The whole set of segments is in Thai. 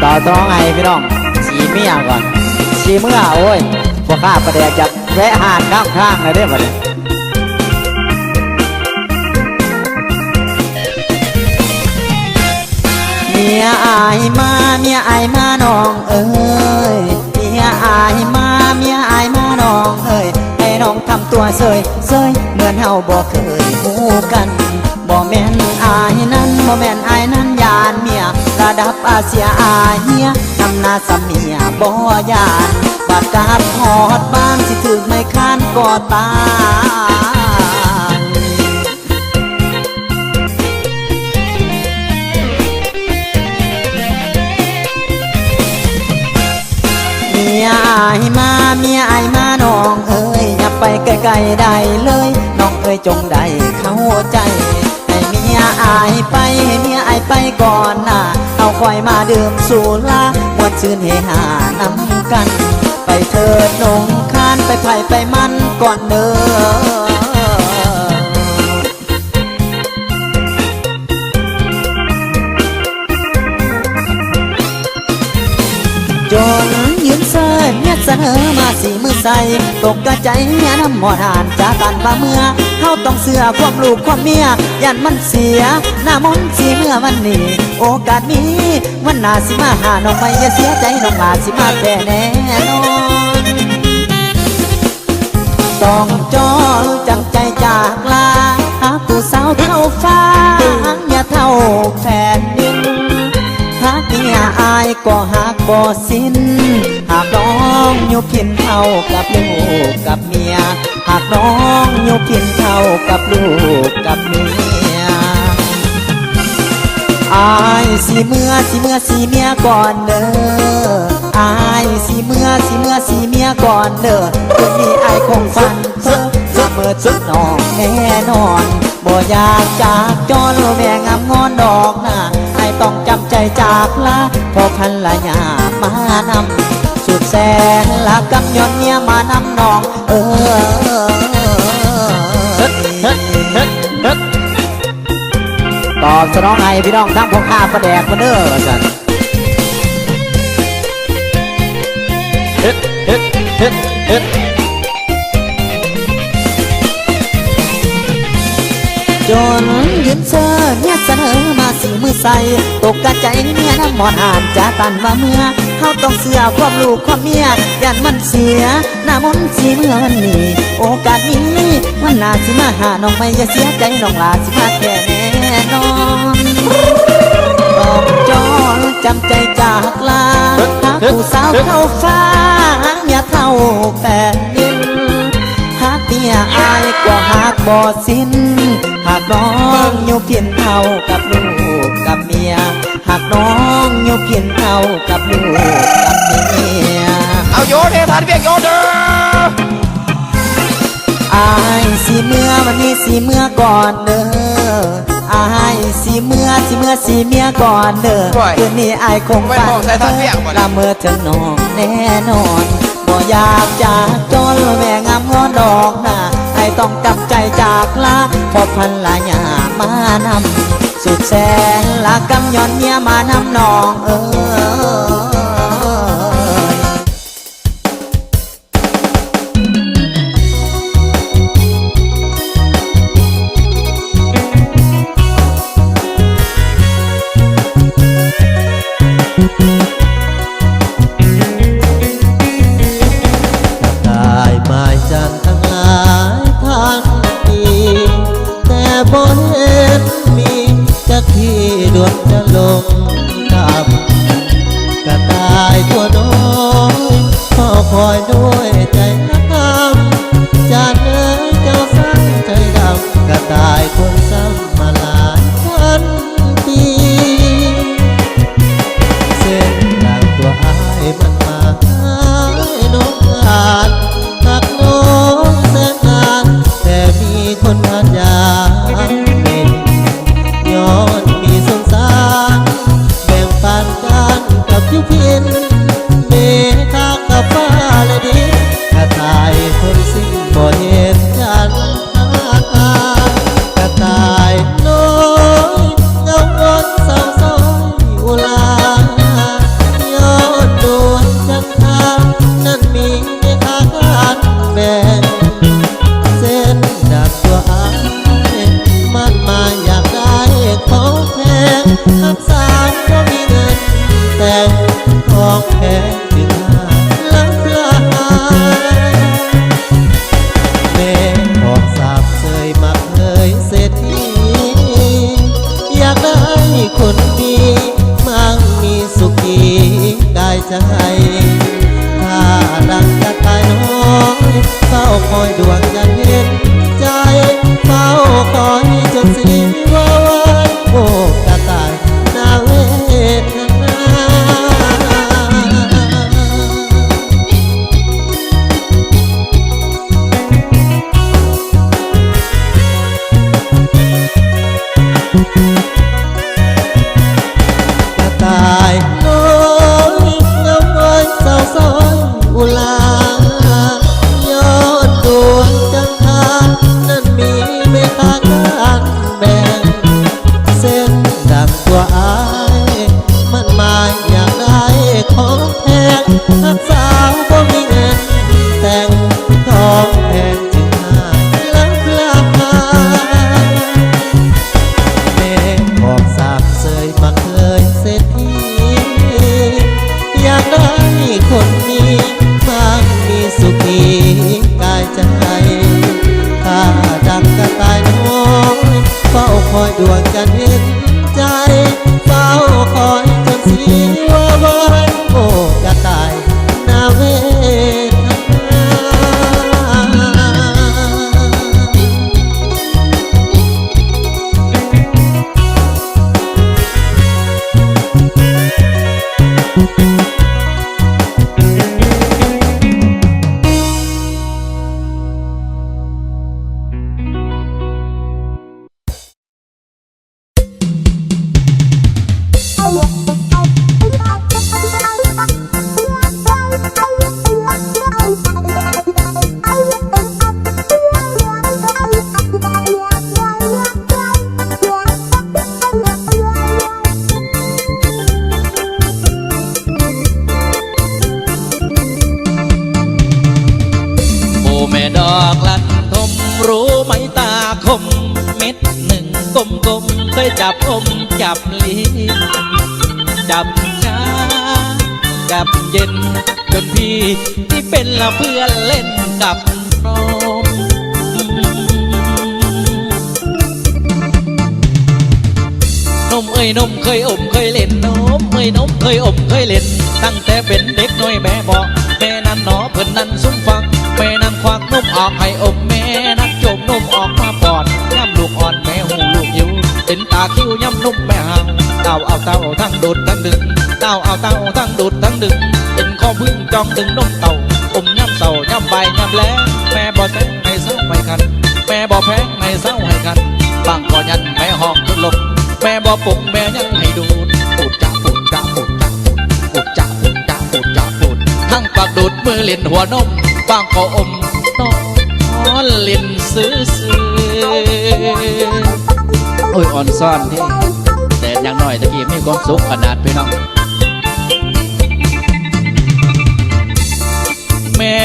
ต่อตร้องไงพี่น้องสีเมียก่อนสีเมื่อโอ้ยพวกข้าประเดี๋ยวจะแวะห่านข้างๆเลยได้บ่เนี่ยเมียอายมาเมียอายมาน้องเอ้ยเมียอายมาเมียอายมาน้องเอ้ยให้น้องทำตัวเซยเหมือนเฮาบ่เคยหูกันบ่แม่นอายนั้นบ่แม่นอายนั้นยานเมียระดับอาเซียอาเฮียนำหน้าสเมียบ่ยานบาดกาดหอดบ้านสิถึงไม่ค้านก็ตายเมียอายมาเมียอายมาน้องเอ้ยอย่าไปไกลๆได้เลยน้องเอ้ยจงได้เข้าใจให้เมียอายไปให้เมียอายไปก่อนนะเอาคอยมาดื่มสุรามวนชื่นเฮฮานำกันไปเถิดนงคานไปไผ่ไปมันก่อนเด้อจนยืนเสิร์เมียเสนอมาสีมือใส่ตกกระใจเมียน้ำหมอดหานจากกันว่าเมื่อเฮาต้องเสือความลูกความเมียยันมันเสียหน้ามนสีเมื่อวันนี้โอกาสนี้วันหน้าสิมาหาน้องไม่อย่าเสียใจน้องลาสิมาแต่แน่นอนต้องจอจำใจจากลาหาผู้สาวเท่าฟ้าอย่าเท่าแผ่นดินหากเมียอายก็หากบ่สิ้นหากน้องอยู่เพียงเท่ากับลูกกับเมียหากน้องอยู่เพียงเท่ากับลูกกับเมียอายสิเมื่อเมียก่อนเด้ออายสิเมื่อเมียก่อนเด้อคืนนี้อายคงฝันเพ้อเมื่อจุดน้องแน่นอนบ่อยากจากจรแม่งามงอนดอกหน้าไอ้ต้องจำใจจากลาพอพันละยามานำสุดแสนละกำย้อนเมียมานำน้องตอบสนองให้พี่น้องทั้งพวกข้าประแดกมาเด้อกันจนยืนเชิญเนี่ยเสนอมาสีมือใส่ตกกระใจเมียน้ำหมอนอ่านจะตันว่าเมื่อเขาต้องเสือความลูกความเมียยันมันเสียหน้ามนสีเมื่อวันนี้โอกาสนี้วันหน้าสิมาหาน้องไม่อย่าเสียใจน้องลาสิมาแค่แน่นอนบอกจอจำใจจากลาหาผู้สาวเท่าฟ้าอย่าเท่าแผ่นดินหากเมียอายก็หากบ่สิ้นหากน้องอยู่เพียงเท่ากับลูกกับเมียหากน้องอยู่เพียงเท่ากับลูกกับเมียเอาโยนให้ทันเพียงโยนเด้ออายสิเมื่อวันนี้สิเมื่อก่อนเด้ออายสิเมื่อเมียก่อนเด้อคืนนี้อายคงฝันละเมื่อถึงน้องแน่นอนบ่อยากจากจนแม่งามงอนดอกหน้าไอ้ต้องจำใจจากลาพอพันละยามานำสุดแสนละกำย้อนเมียมานำน้องได้หมายจันทั้งหลายพันปีแต่บ่เห็นมีจักที่ดวงจะลงดับกระต่ายตัวน้อยขอคอยด้วยใจน้ำจานเอ๋ยเจ้าสั่งใจดำกระต่ายคนซ้ำมาหลายพันปีเส้นทางตัวอ้ายมันมาหายนกขาดหักน้องแสนนานแต่มีคนทานยาเม็นย้อนมีสงสารแบ่งปันกันกับยุพินเมฆากับฟ้าและดิน บอกสาบเสยมาเคยเศรษฐีอยากได้คนดีมั่งมีสุขีกายใจถ้าดังกระต่ายน้อยเฝ้าคอยดวงจันทร์เห็นใจเฝ้าคอยจนสีว่าวันโอ้กระต่ายนาเวทนา กระต่ายน้อยงามไว้เศร้าซ้อนอุลายอดดวงจันทรานั้นมีไม่ค่าการแบ่งเส้นดังตัวอายมันหมายอยากได้ของแพงหักสาวก็มีเงินแต่งทองแพงจึงหายลับลาภา แม่บอกสาบเสยมาเคยเศรษฐีอยากได้คนนี้มั่งมีสุขีกายใจถ้าดังกระต่ายน้อยเฝ้าคอยดวงจันทร์เห็นใจเฝ้าคอยจนสีว่าวันโอ้กระต่ายนาเวทนา โอ้แม่ดอกลันทมรู้ไหมตาคมเม็ดหนึ่งกลมๆเคยจับอมจับลิ้นจับช้าจับเย็นจนพี่ที่เป็นละเพื่อนเล่นกับน้องนมเอ้ยนมเคยอมเคยเล่นนมเอ้ยนมเคยอมเคยเล่นตั้งแต่เป็นเด็กน้อยแม่บอกแม่นั้นหนอเพิ่นนั้นซุ้มฟังแม่นั้นควักนมออกให้อมแม่นั้นจมนมออกมาปอดย่ำลูกอ่อนแม่หูลูกหิวเป็นตาคิ้วย่ำนมแม่หาวเต้าเอาเต้าทั้งดูดทั้งดึงเต้าเอาเต้าทั้งดูดทั้งดึงเป็นข้อพึ่งจองดึงนมเต่าอมย่ำเต่าย่ำใบย่ำแล้แม่บ่แซงให้เศร้าไม่คันแม่บ่แพงให้เศร้าให้คันบางก็ยันแม่ห้องทุลกแม่บ่ปุ่งแม่ยังให้ดูดปูดจ่าปูดจ่าปูดจ่าปูดจ่าปูดจ่าปูดจ่าปูดทั้งปากดูดมือเล่นหัวนมบางก็อมนอนเล่นซื้อโอ้ยอ่อนซ่อนที่แต่อย่างน้อยตะกี้มีความสุขขนาดพี่น้องแม่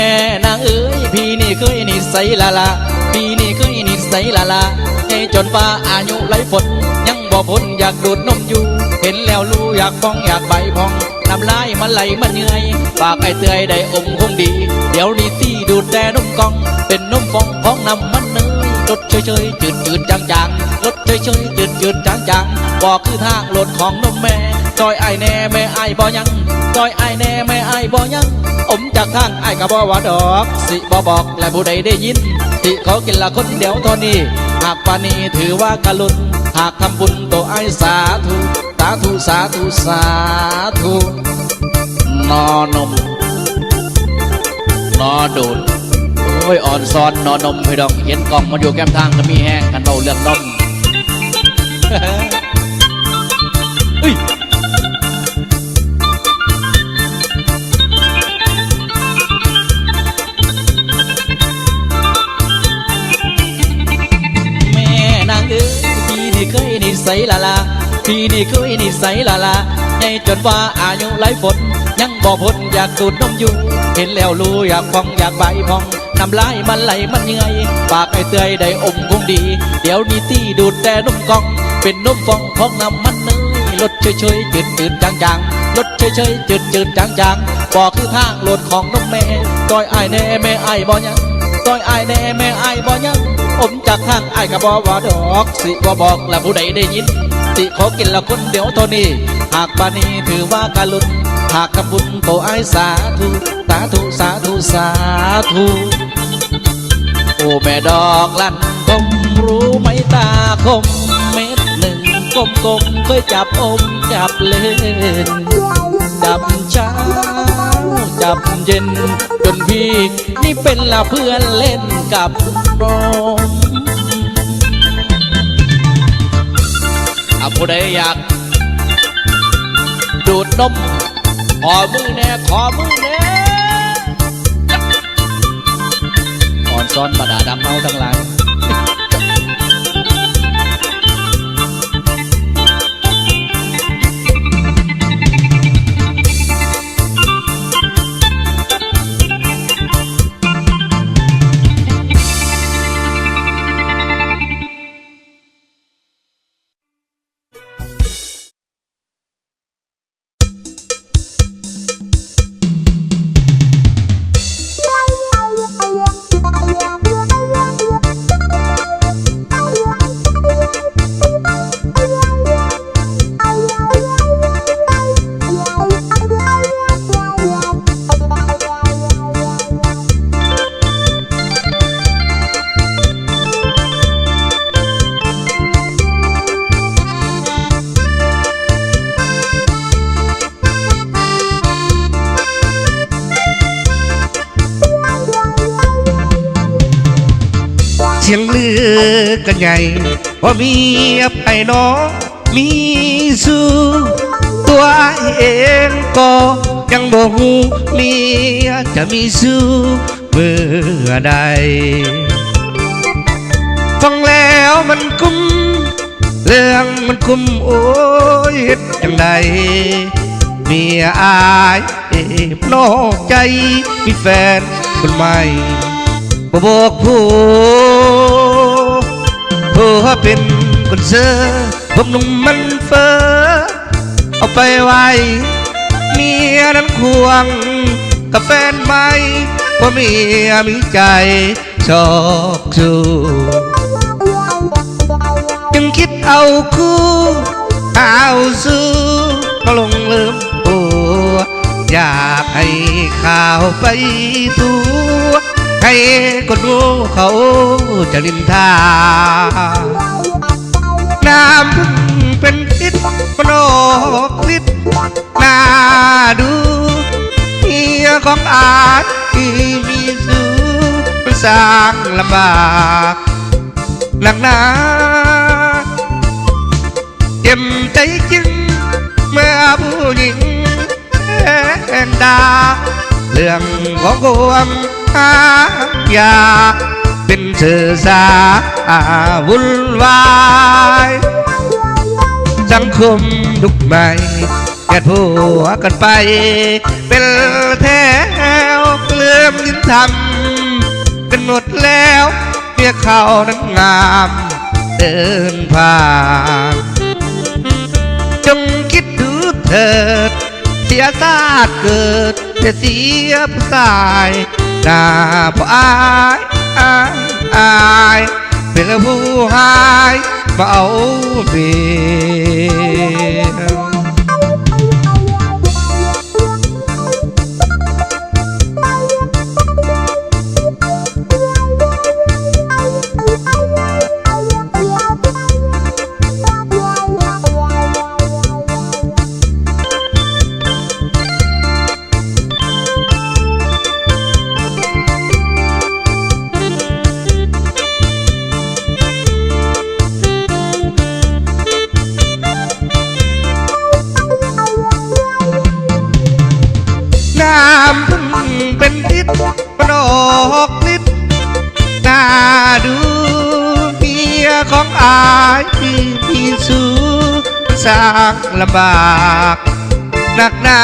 นางเอ๋ยพี่นี่เคยนิสัยละละพี่นี่เคยนิสัยละละให้จนว่าอายุไหลฝนยังบ่พ้นอยากดูดนมอยู่เห็นแล้วรู้อยากฟองอยากใบพองน้ำลายมันไหลมันเหนื่อยฝากไอ้เตยได้อมคงดีเดี๋ยวนี้ตีดูดแต่นมกองเป็นนมฟองของน้ำมันเนยรสเฉยๆจืดๆจางๆรสเฉยๆจืดๆจางๆบอกคือทางรถของนมแม่จอยไอ้แน่แม่ไอ้บ่ยังจอยไอ้แน่แม่ไอ้บ่ยังอมจากทางไอ้กะบ่ว่าดอกสิบ่บอกและผู้ใดได้ยินที่เขากินละคนเดียวเท่านี้หากปานีถือว่ากะลุนหากทำบุญตัวไอ้สาธุสาธุสาธุสาธุนอนมนอดูดโอ้ยอ่อนซ้อนนอนมพี่ดอกเห็นกล่องมันอยู่แก้มทางก็มีแห้งกันเบาเรื่องนมเฮ้ยแม่นางเอ้ยพี่นี่เคยนิสัยละละพี่นี่เคยนิสัยละละในจนว่าอายุไหลฝนยังบ่พ้นอยากดูดนมอยู่เห็นแล้วรู้อยากฟองอยากใบพองน้ำลายมันไหลมันเหนื่อยปากไอ้เตยได้อมคงดีเดี๋ยวนี้ตีดูดแต่นมกองเป็นนมฟองของน้ำมันเนยรสเฉยๆจืดๆจางๆรสเฉยๆจืดๆจางๆบอกคือทางโหลดของนมแม่จอยไอ้แน่แม่ไอ้บ่ยัง ซอยอายแน่แม่อายบ่ยังอมจากข้างอายก็บ่ว่าดอกสิบ่บอกและผู้ใดได้ยินสิขอกินละคนเดียวเท่านี้หากปานี้ถือว่าการลุ้นหากทำบุญโตอายสาธุสาธุสาธุสาธุโอ้แม่ดอกลั่นคมรู้ไหมตาคมเม็ดหนึ่งกลมๆเคยจับอมจับเล่นจับเช้าจับเย็นจนพี่นี่เป็นละเพื่อนเล่นกับน้องผู้ใดอยากดูดนมขอมือแน่ขอมือแน่อ่อนซ้อนบาดาดำเมาทั้งหลายเสียงลือกันใหญ่ว่ามีไผ่น้องมีสู้ตัวเองก็ยังบอกมีจะมีสู้เมื่อใดฟังแล้วมันคุ้มเรื่องมันคุ้มโอ้ยอย่างใดมีอายนอกใจมีแฟนคนใหม่บอกผู้เป็นคนเสือผมหนุ่มมันเฟ้อเอาไปไว้เมียนั้นควงกับแฟนใหม่เพราะเมียมีใจชอบสู้จึงคิดเอาคู่เอาสู้มาลงลืมตัวอยากให้ข่าวไปตัวให้คนรู้เขาจะลินทาน้ำพึ่งเป็นพิษมโนพิษน่าดูเมียของอาจที่มีสู้มันสร้างลำบากหนักหนาเจ็บใจจริงเมื่อผู้หญิงแอนดาเรื่องของความอยากเป็นเสือสาวุ่นวายสังคมยุคใหม่แก่ผัวกันไปเป็นแถวเลื่อมยิ้มทำกันหมดแล้วเมียเขานั้นงามเดินผ่านจงคิดดูเถิดเสียชาติเกิดแต่เสียผู้ชายน่าบ่อายเป็นผู้หายมาเอาเบียน้ำพึ่งเป็นพิษมันออกฤทธิ์น่าดูเมียของอายที่มีสู้สร้างลำบากหนักหนา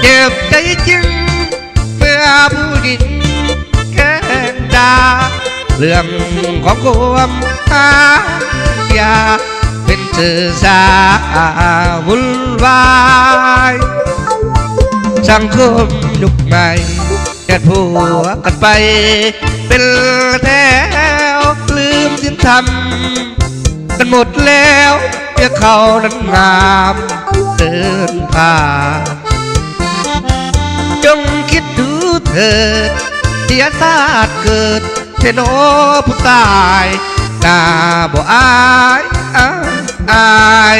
เจ็บใจจริงเมื่อผู้หญิงแก่ดาเรื่องของความอยากเป็นเสือสาวุ่นวายสังคมยุคใหม่แก กันผัวกันไป เป็นแถวลืมสินธรรมกันหมดแล้วเพียเขานั้นงามเดินผ่านจงคิดดูเถิดเสียชาติเกิดเทโนผู้ตายหน้าบ่อายอาย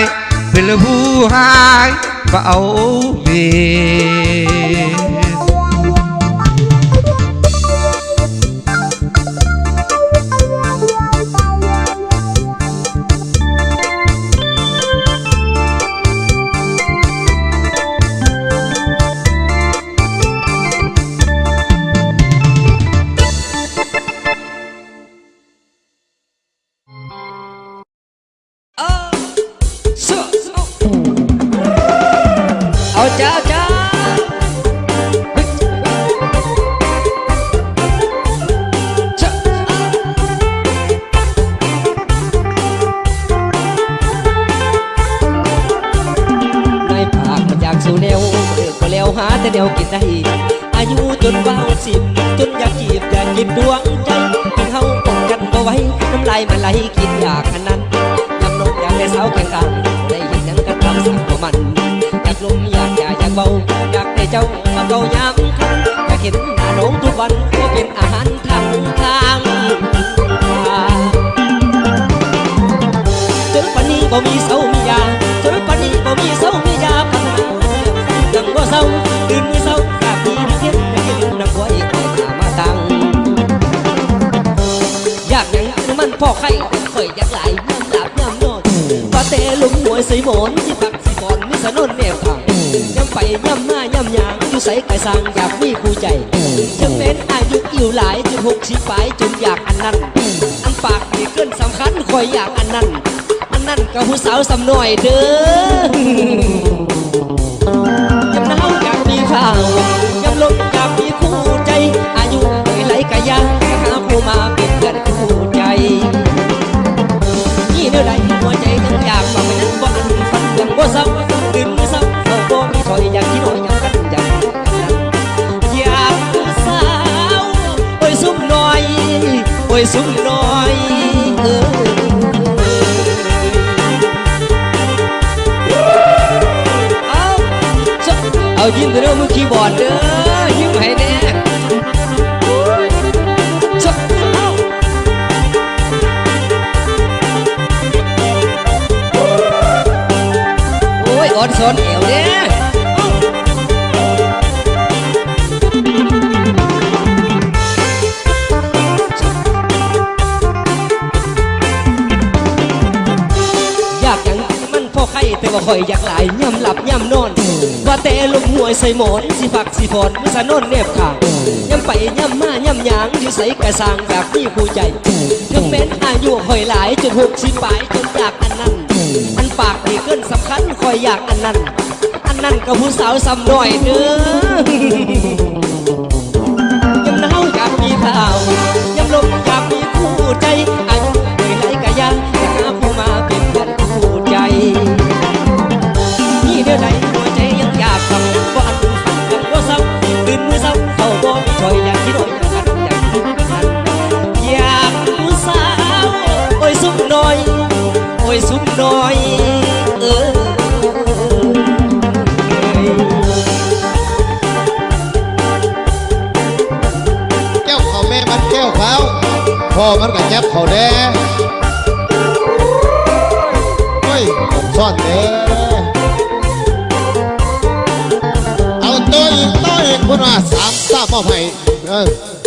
เป็นผู้หายมาเอาเมีย เอาจ้าจ้าในปากมันอยากสู่แนวก็แล้วหาแต่แนวกินได้อายุจนว้าวสิบจนอยากจีบอยากกินดวงใจกินเฮาตกกันบ่ไว้น้ำลายมันไหลกินอยากอันนั้นอยากนกอยากได้สาวแข่งกันได้เห็นยังกันทำสั่งตัวมันอยากลมอยากอยากเบาอยากได้เจ้ามาเกายามคันอยากเห็นหน้าน้องทุกวันก็เป็นอาหารทางจนปันนี้บ่มีเสามียาจนปันนี้บ่มีเสามียาปัญหาดังบ่เศร้าตื่นมือเศร้าอยากมีนักเทียนอยากกินนักไว้คอยขามาตังอยากยังมันพ่อไข่คอยอยากหลายน้ำหลับน้ำนอนว่าแต่ลุงหวยใส่หมอนที่ผักสีบอนมิสนนแนวทางย้ำไปย้ำมาย้ำยางอยู่ใส่ไก่สร้างอยากมีคู่ใจจังเป็นอายุอิ่วหลายจน60ปลายจนอยากอันนั้นอันปากนี่เกินสำคัญคอยอยากอันนั้นกับผู้สาวสำน่อยเด้อยำหนาวอยากมีข้าวยำลมอยากมีคู่ใจอายุไหลกะยังหาผู้มาเป็นเพื่อนคู่ใจนี่เนื้อใดหัวใจยังอยากบอกยังบ่อันฟันยังบ่เศร้าตื่นมือเศร้าเขาบ่มีถอยอยากที่น้อยอยากกันอยากอยากผู้สาวโอ้ยซุ่มน้อยโอ้ยซุ่มน้อยเอายิ้มเด้อมือคีย์บอร์ดเด้อยิ้มให้แน่โอ้ยอ่อนสอนเอวเด้อยากอย่างมันพอไข่แต่ว่าคอยอยากหลายย่ำหลับย่ำนอนว่าแต่ลมหวยใส่หมอนสิผักสิพรมือสนนเนบข่างย่ำไปย่ำมาย่ำยางอยู่ใส่กระสังแบบมีคู่ใจถึงเป็นอายุคอยหลายจน60ปลายจนอยากอันนั้นอันปากนี่เกินสำคัญคอยอยากอันนั้นกับผู้สาวซ้ำหน่อยเด้อยำหนาวอยากมีข้าวยำลมอยากมีคู่ใจอายุเลยไหลกะยังอยากหาผู้มาเป็นเพื่อนคู่ใจนี่เดี๋ยวไหนหัวใจยังอยากทำว่าอันยังว่าเศร้าตื่นมือเศร้าเขาบ่มีถอยอยากที่น้อยอยากกันอยากกินกันอยากผู้สาวโอ้ยสุกน้อยโอ้ยสุกน้อยแก้วเขาแม่มันแก้วเขาพ่อมันก็แจ็บเขาแดงเฮ้ยผมซ่อนเด้เอาตัวอีกคนว่า3 มอบให้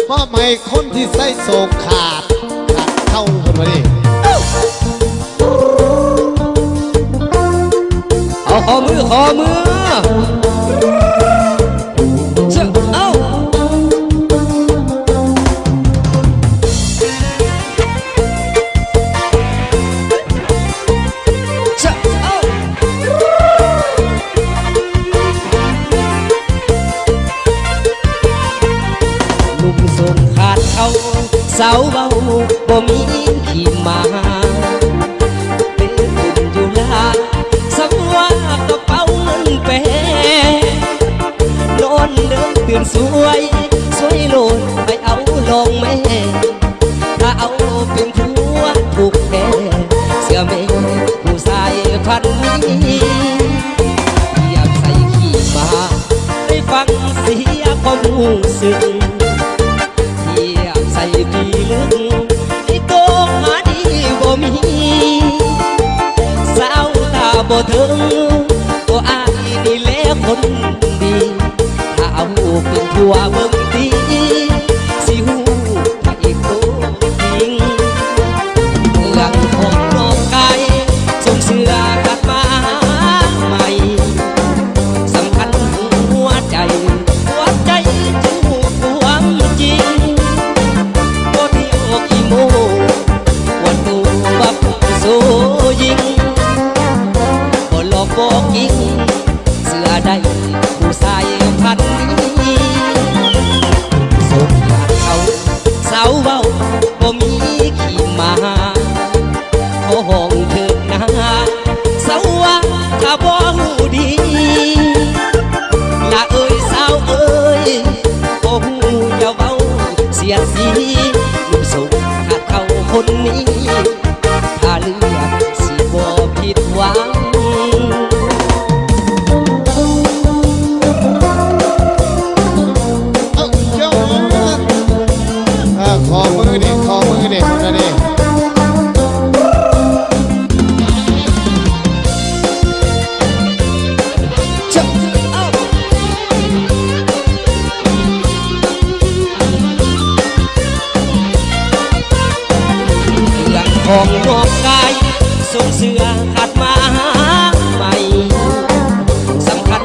มอบให้คนที่ใส่โศกขาดเข้าคนมาดิเอาขอมือเอาสาวเบาบ่มีขี่มาเป็นอยู่ลาสักว่ากระเป๋าเงินแปรนอนเดินตื่นสวย ถ้าเอาเป็นผัวถูกแท้เสื้อเมย์ผู้ชายพันนี้อยากใส่ขี้มาได้ฟังเสียความรู้สึกอยากใส่ปีลึกที่โตหาดีบ่มีสาวตาบ่ถึงตัวอายนี่แหละคนดีถ้าเอาเป็นผัวเบิ่งตีสิหูถ้าอีกตัวจริงเรื่องของโลกกายส่งเสื้อกลับมาใหม่สำคัญหัวใจจึงหูความจริงบ่เที่ยวขี้โมวันตัวบักโซยิงบ่หลอกบอกยิงเสื้อใดผู้ชายพันนี้สมอยากเขาสาวเว้าบ่มีขี้มาขอห้องเถิดนะสาวว่าถ้าบ่หูดีละเอ้ยสาวเอ้ยบ่หูอย่าเว้าเสียดสีลูกส่งขาดเขาคนนี้ถ้าเลือกสิบ่ผิดหวัง เอาเจ้าขอมือดิขอมือดินะดิเรื่องของโลกกายส่งเสื้อขาดมาใหม่สำคัญ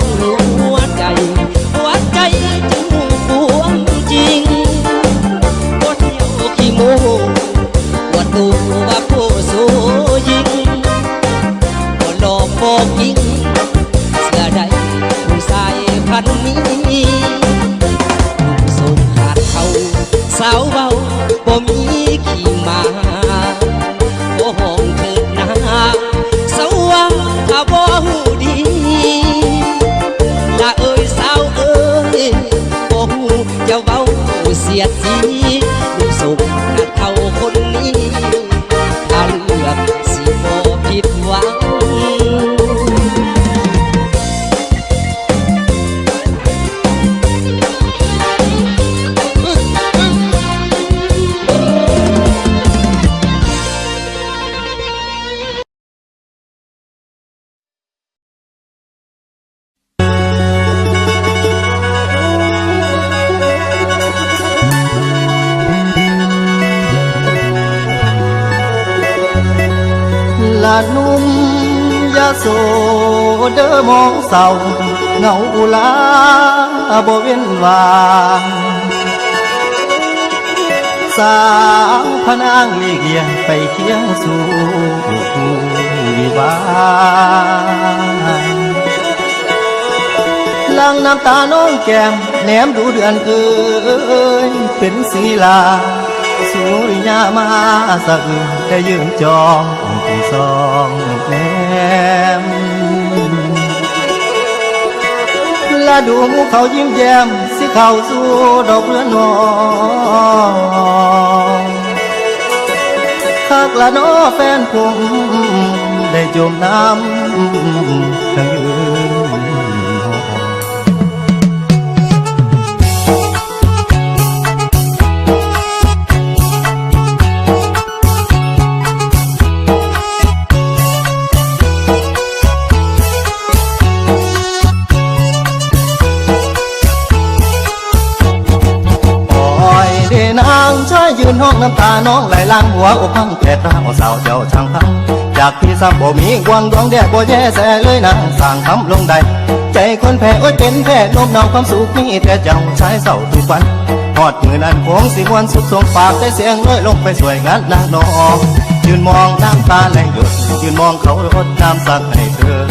หัวใจจึงหูความจริงบ่เที่ยวขี้โมว่าตัวว่าโพโซยิงบ่หลอกบอกยิงเสื้อใดผู้ชายพันนี้ลูกส่งขาดเขาสาวเบาบ่มีขี้มาโอ้ห้องเถิดนะสาวว่าถ้าบ่หูดีละเอ้ยสาวเอ้ยบ่หูจะเว้าเสียดสีลูกส่งขาดเขาคนนี้ถ้าเลือกสิบ่ผิดหวัง ละนุ่มยาโสเด้อมองเศร้าเหงาอุลาบ่เว้นวางสาวพนางหลีกเลี่ยงไปเคียงสู่วิวาหลังน้ำตาน้องแก้มแนมดูเดือนเอ้ยเป็นศีลาสุริยามาสะอึกได้ยืนจองที่สองแนมและดูหมูเขายิ้มแย้มสิเข้าสู่ดอกเรือนนองคักละน้อแฟนผมได้จมน้ำทั้งยืน ยืนห้องน้ำตาน้องไหลลังหัวอกพังแผลตาเอาสาวเจ้าช่างพังจากพี่ซ้ำบ่มีหวังดวงแดดบ่แย่แสเลยนางสั่งคำลงใดใจคนแพ้โอ้ยเป็นแพ้นมเนาความสุขมีแต่เจ้าชายเศร้าทุกวันหอดมือนั้นคงสิมวนสุดทรงปากได้เสียงน้อยลงไปสวยงานนางน้องยืนมองน้ำตาไหลหยดยืนมองเขารดน้ำสักให้เธอ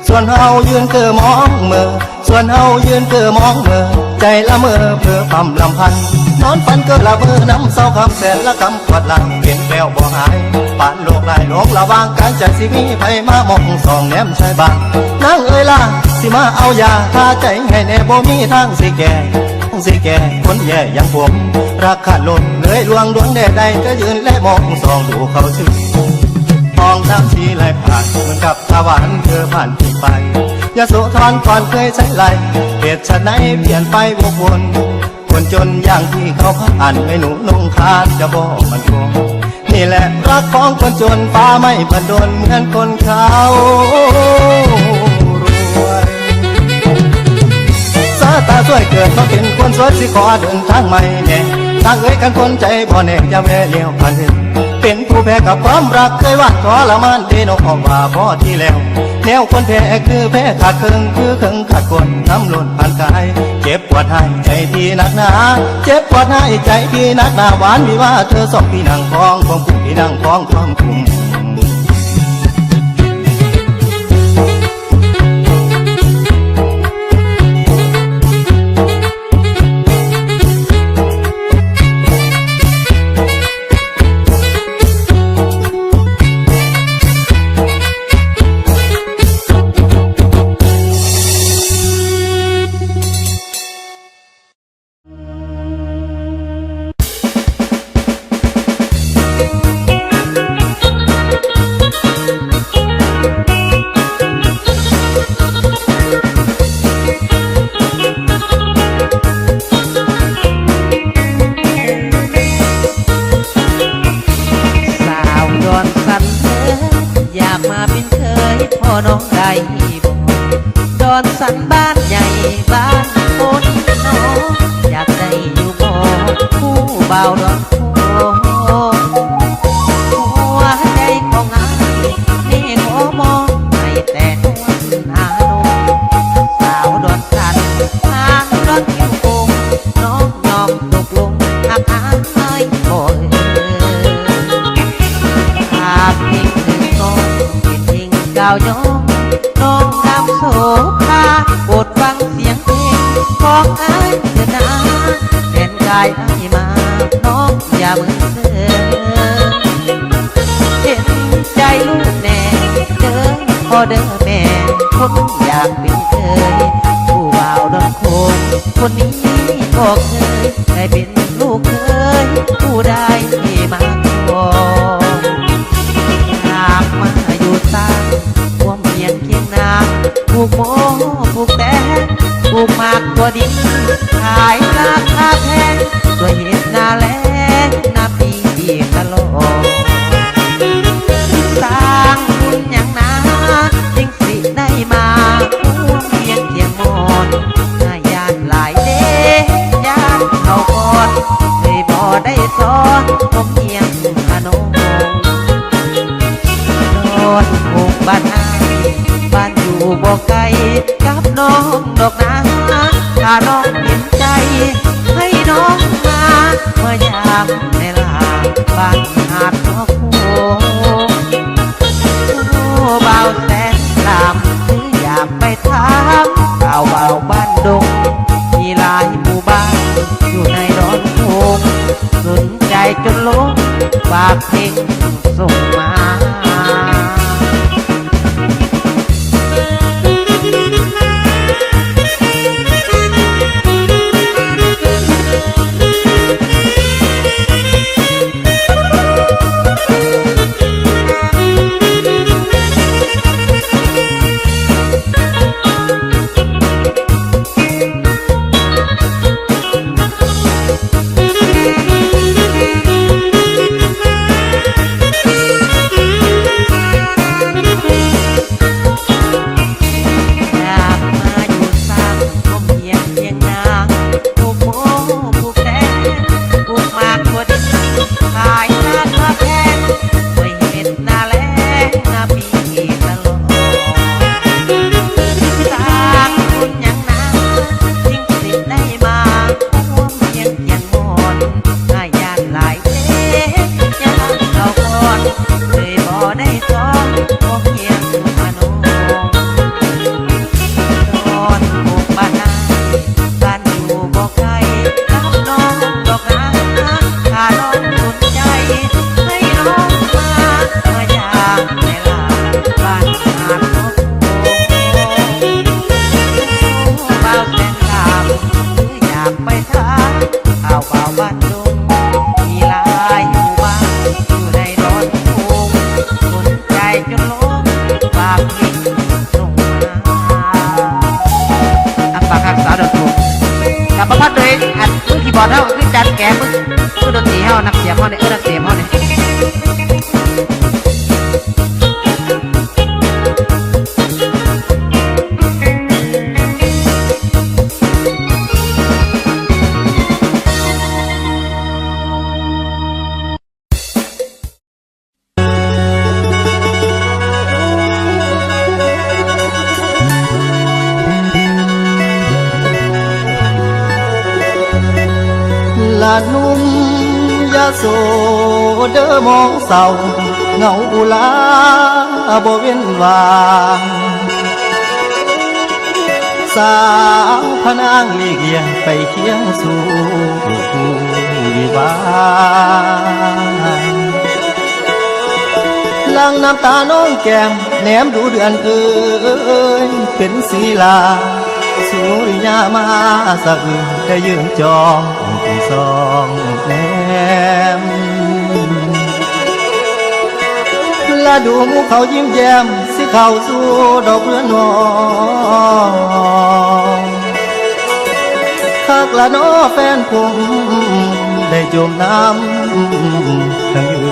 ส่วนเฮายืนเกอมองเมื่อส่วนเฮายืนเกอมองเมื่อใจละเมอเพื่อความลำพันนอนฝันเกิดละเมอน้ำเศร้าคำแสนละคำขวัดหลังเห็นแววบ่หายป่านโลกลายโลกละวางการใจสิมีไผมามองสองแนมชายบางนางเอ้ยล่ะสิมาเอายาทาใจให้แน่บ่มีทางสิแก่ สิแก่คนแย่อย่างผมรักขาดลมเลยลวงดวงแดดใดก็ยืนและมองส่องดูเขาชื่อมองน้ำชีไหลผ่านเหมือนกับตะวันเธอผ่านที่ไปยาโสธรก่อนเคยใช้ไหลเหตุฉะไหนเปลี่ยนไปวกวนคนจนอย่างที่เขาผ่านไม่หนูนุ่งคาดจะบอกมันคงนี่แหละรักของคนจนฟ้าไม่บันดลเหมือนคนเขารวยสาตาสวยเกิดมาเป็นคนสวยสิขอเดินทางใหม่แน่ทางเอ้ยกันคนใจบ่แน่จะแม่เลี้ยวผ่านเป็นผู้แพ้กับความรักเคยว่าทรมานเดนออกว่าพอที่แล้วแนวคนแพ้คือแพ้ขาดครึ่งคือครึ่งขาดคนน้ำล้นผ่านกายเจ็บปวดให้ใจที่นักหนาเจ็บปวดให้ใจที่นักหนาหวานมีว่าเธอสองพี่นางพ้องของคุณพี่นางพ้องความคุ้มน้องได้บอกดอนสันบ้านใหญ่บ้านคนน้องอยากได้อยู่บ่ผู้เบาดอนโคหัวใจของอายนี่ขอมองให้แต่นวลนาโนสาวดอนสันทางดอนคิวโกงน้องยอมตกลงหักอายบ่หากเพียงถึงน้องคิดทิ้งก้าวย้อนน้องนำโสภาโปรดฟังเสียงเพลงของอายเถิดนะแทนกายอายมาน้องอย่ามึนเสือเห็นใจลูกแน่เด้อพอเด้อแม่คนอยากเป็นเคยผู้บ่าวดอนโคงคนนี้บอกเคยได้เป็นลูกเคยผู้ได้มาก่อนอยากมาอยู่ตาความเพียงเคียงนาผูกโมผูกแต่ผูกมากตัวดินขายราคาแพงด้วยเหตุหน้าแล้งหน้าปีตลอดสร้างบุญอย่างนาจึงสิได้มาความเพียงเคียงมอนน่าญาติหลายเด้ญาติเขาก่อนเคยบ่ได้สอนผมเพียงขนมโดนผูกบ้านนาบ้านอยู่บ่ไกลกับน้องดอกนาถ้าน้องเห็นใจให้น้องมาเมื่อยามในลาบ้านหาดนอกโอ้เบาแสนลามถึงอยากไปถามข่าวเบาบ้านดงมีหลายหมู่บ้านอยู่ในดอนโคงสนใจจนล้นฝากเพลงส่งมาไป แกมึงดนตรีเฮานักเสียงเฮาเนี่ยนักเสียงเฮาเนี่ยลานุ่มยาโสเด้อมองเศร้าเงาอุลาบ่เว้นวางสาวพนางลีกเลียงไปเคียงสู่วิวาลังน้ำตาน้องแก้มแนมดูเดือนเอ้ยเป็นศีลาสุริยามาสะอื้นได้ยืนจองที่สองแนมละดูหมูเขายิ้มแย้มสิเข้าสู่ดอกเรือนหองคักละน้อแฟนผมได้จมน้ำทั้งย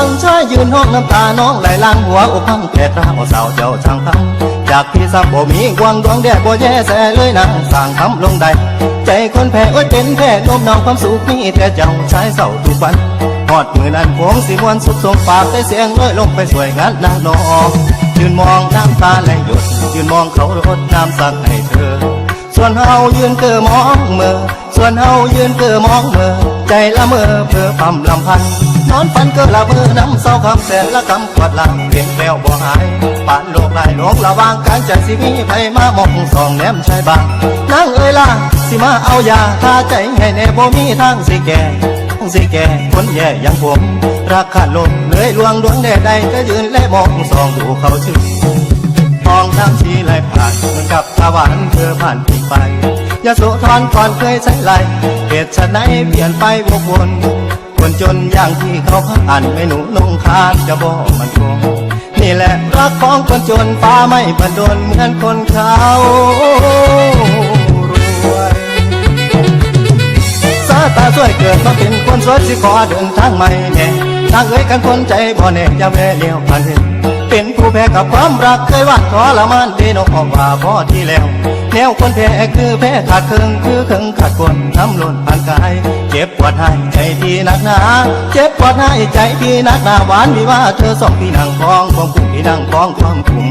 ืนชายยืนห้องน้ำตาน้องไหลล้างหัวอกพังแผลตาเอาสาวเจ้าช่างคำจากพี่ซ้ำบ่มีกวางดวงแดดบ่แย่แสเลยนางสร้างคำลงใดใจคนแพ้อดเป็นแพ้โน้มน้อมความสุขมีแต่เจ้าชายเศร้าทุกวันหอดมือนั้นคงสิมวนสุดสมปากได้เสียงน้อยลงไปสวยงานนางนองยืนมองน้ำตาไหลหยดยืนมองเขารดน้ำสักให้เธอส่วนเฮายืนเกือมองเมื่อส่วนเฮายืนเกือมองเมื่อใจละเมอเพื่อความลำพันนอนฝันเกิดละเมอน้ำเศร้าคำแสนละคำขวดลางเพียงแววบ่หายป่านโลกลายโลกระวางกลางใจสิมีไผมามองส่องแนมชายบางนางเอ้ยล่ะสิมาเอายาทาใจให้แน่บ่มีทางสิแก่คนแย่อย่างผมรักขาดลมเลยลวงดวงแดดใดก็ยืนและมองส่องดูเขาชื่อมองน้ำชีไหลผ่านเหมือนกับตะวันเธอผ่านทิ้งไปยาโสธรก่อนเคยใช้ไหลเหตุฉะไหนเปลี่ยนไปวกวนคนจนอย่างที่เขาผ่านไม่หนูนงคานจะบอกมันคงนี่แหละรักของคนจนฟ้าไม่บันดลเหมือนคนเขารวยสาตาสวยเกิดมาเป็นคนสวยสิขอเดินทางใหม่แน่ทางเอ้ยกันคนใจบ่แน่อย่าแวะเลี้ยวผ่านเห็นเป็นผู้แพ้กับความรักเคยว่าทรมานที่นกออกว่าพอที่แล้วแนวคนแพ้คือแพ้ขาดครึ่งคือครึ่งขาดคนทำหล่นผ่านกายเจ็บปวดให้ใจที่นักหนาเจ็บปวดให้ใจที่นักหนาหวานมีว่าเธอสองพี่นั่งคล้องความคุ้มพี่นั่งคล้องความคุ้ม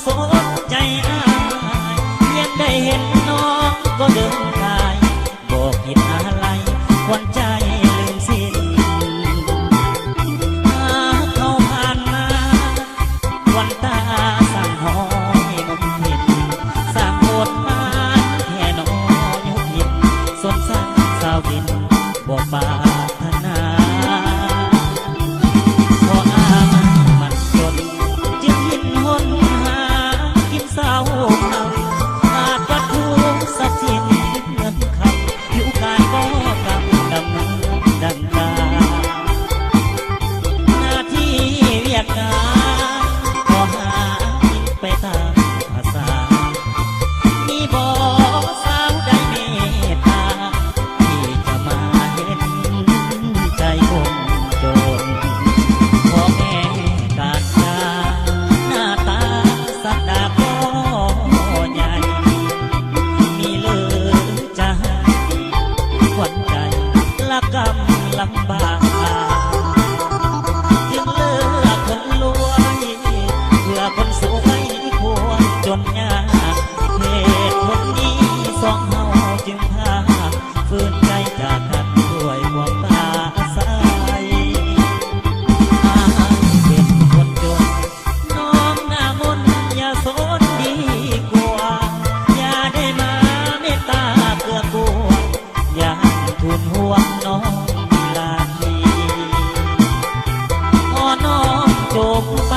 สนใจอายเพียงได้เห็นน้องก็เดินกายบอกผิดอะไรควันใจลืมสิ้นเขาผ่านมาวันตาสั่งหอยมุมผิดสร้างโหดมาแค่น้องยุบยิบสนสังสาวดินบอกปรารถนาพออายมันจนจึงหินหนหากินสาวเขาขาดวัตถุทรัพย์สินเงินคำผิวกายก็กำดำดังดาหน้าที่เวียดนามขอหากินไปตามภาษามีบ่สาวใดเมตตาที่จะมาเห็นใจคนจนพ่อแม่กาดยาหน้าตาสักดาก็ใหญ่มีเหลือจะให้ขวัญใจละกำลำบากจึงเลือกคนรวยเพื่อคนสวยควรจนยากเหตุผลนี้สองเฮาจึงพาฝืนใจจากกันด้วยความตาใสเป็นคนจนน้องหน้ามนต์อย่าสนดีกว่าอย่าได้มาเมตตาเกื้อกูลอย่าทุนห่วงน้องลาลีพอน้องจบไป